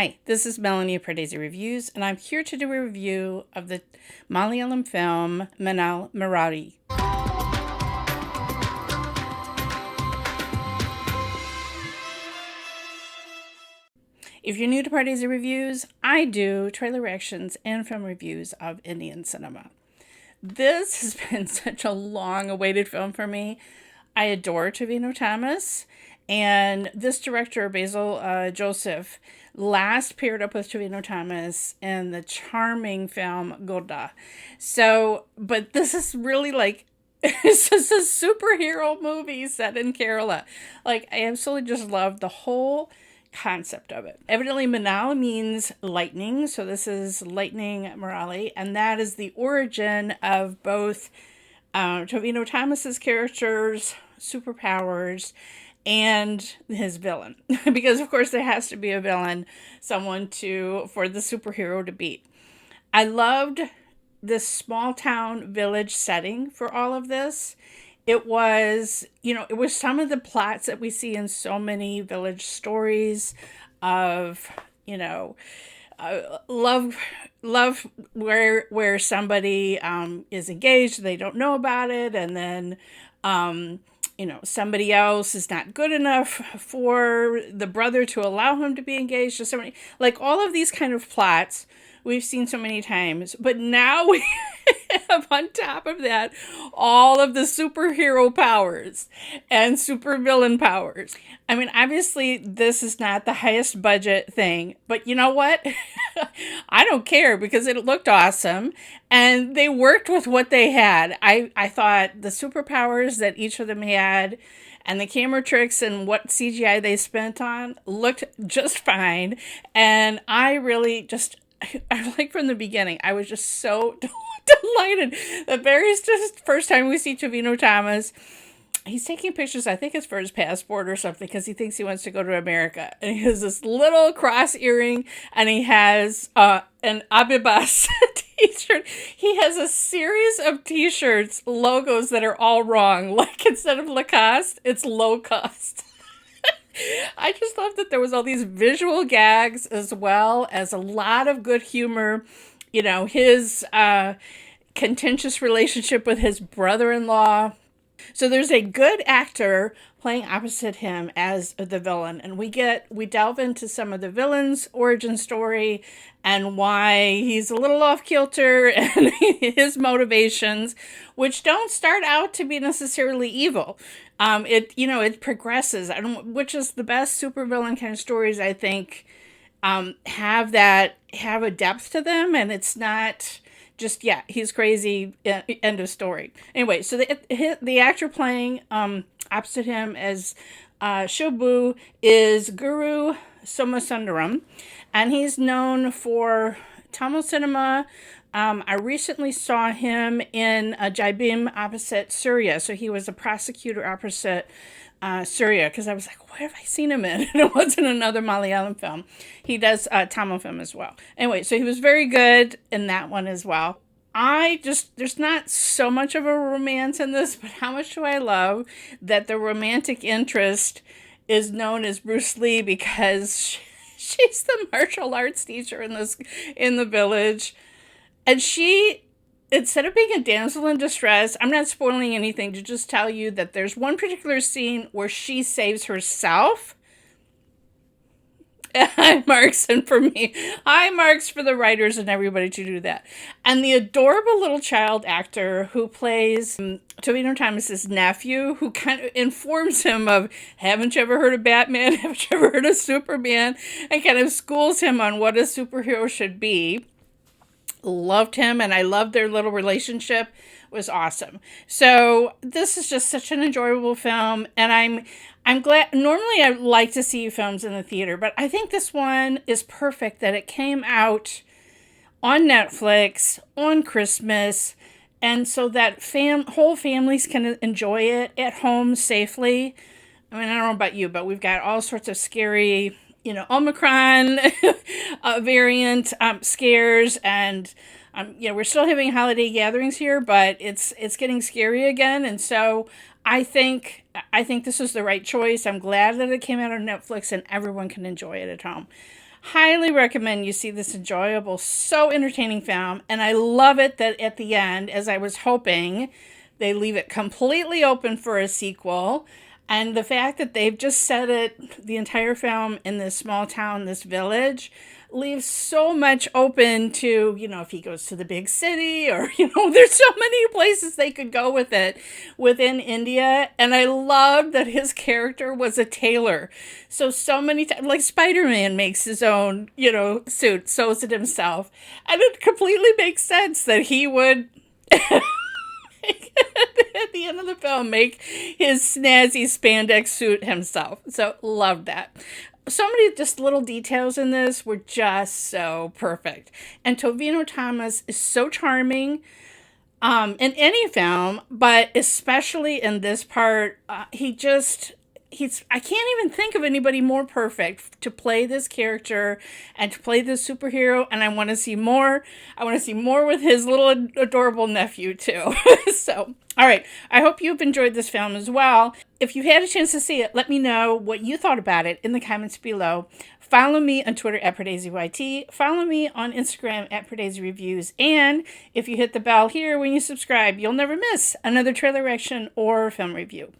Hi, this is Melanie of Pardesi Reviews, and I'm here to do a review of the Malayalam film Minnal Murali. If you're new to Pardesi Reviews, I do trailer reactions and film reviews of Indian cinema. This has been such a long-awaited film for me. I adore Tovino Thomas, and this director, Basil Joseph, last paired up with Tovino Thomas in the charming film Goda. But this is really it's just a superhero movie set in Kerala. I absolutely just love the whole concept of it. Evidently, Minnal means lightning, so this is Lightning Murali, and that is the origin of both Tovino Thomas's character's superpowers and his villain. Because of course there has to be a villain, someone for the superhero to beat. I loved this small town village setting for all of this. It was some of the plots that we see in so many village stories of, love where somebody is engaged, they don't know about it, and then somebody else is not good enough for the brother to allow him to be engaged to somebody. All of these kind of plots we've seen so many times, but now we have on top of that all of the superhero powers and supervillain powers. I mean, obviously this is not the highest budget thing, but you know what? I don't care because it looked awesome and they worked with what they had. I thought the superpowers that each of them had and the camera tricks and what CGI they spent on looked just fine. And I really from the beginning, I was just so delighted. The very first time we see Tovino Thomas, he's taking pictures, I think it's for his passport or something, because he thinks he wants to go to America. And he has this little cross earring, and he has an Abibas t-shirt. He has a series of t-shirts, logos that are all wrong. Instead of Lacoste, it's low cost. I just love that there was all these visual gags as well as a lot of good humor. His contentious relationship with his brother-in-law. So there's a good actor playing opposite him as the villain, and we delve into some of the villain's origin story and why he's a little off kilter and his motivations, which don't start out to be necessarily evil. It progresses, which is the best supervillain kind of stories, I think, have a depth to them, and it's not just, he's crazy, end of story. Anyway, so the actor playing opposite him as Shobu is Guru Somasundaram, and he's known for Tamil cinema. I recently saw him in Jaibim opposite Surya, so he was a prosecutor opposite Surya, because I was like, what have I seen him in? And it wasn't another Malayalam film. He does Tamil film as well. Anyway, so he was very good in that one as well. There's not so much of a romance in this, but how much do I love that the romantic interest is known as Bruce Lee, because she's the martial arts teacher in the village. And she, instead of being a damsel in distress, I'm not spoiling anything to just tell you that there's one particular scene where she saves herself. High marks, and for me, high marks for the writers and everybody to do that. And the adorable little child actor who plays Tovino Thomas's nephew, who kind of informs him of, haven't you ever heard of Batman? Haven't you ever heard of Superman? And kind of schools him on what a superhero should be. Loved him, and I loved their little relationship. It was awesome. So this is just such an enjoyable film, and I'm glad. Normally I like to see films in the theater, but I think this one is perfect that it came out on Netflix on Christmas, and so that whole families can enjoy it at home safely. I mean, I don't know about you, but we've got all sorts of scary Omicron variant scares, and we're still having holiday gatherings here, but it's getting scary again, and so I think this was the right choice. I'm glad that it came out on Netflix and everyone can enjoy it at home. Highly recommend you see this enjoyable, so entertaining film. And I love it that at the end, as I was hoping, they leave it completely open for a sequel. And the fact that they've just set it, the entire film, in this small town, this village, leaves so much open to, if he goes to the big city or, there's so many places they could go with it within India. And I love that his character was a tailor. So many times, like Spider-Man makes his own, suit, sews it himself. And it completely makes sense that he would at the end of the film make his snazzy spandex suit himself. So love that. So many just little details in this were just so perfect. And Tovino Thomas is so charming in any film, but especially in this part. I can't even think of anybody more perfect to play this character and to play this superhero. And I want to see more. I want to see more with his little adorable nephew too. So, all right. I hope you've enjoyed this film as well. If you had a chance to see it, let me know what you thought about it in the comments below. Follow me on Twitter at PardesiYT. Follow me on Instagram at Pardesi Reviews. And if you hit the bell here when you subscribe, you'll never miss another trailer reaction or film review.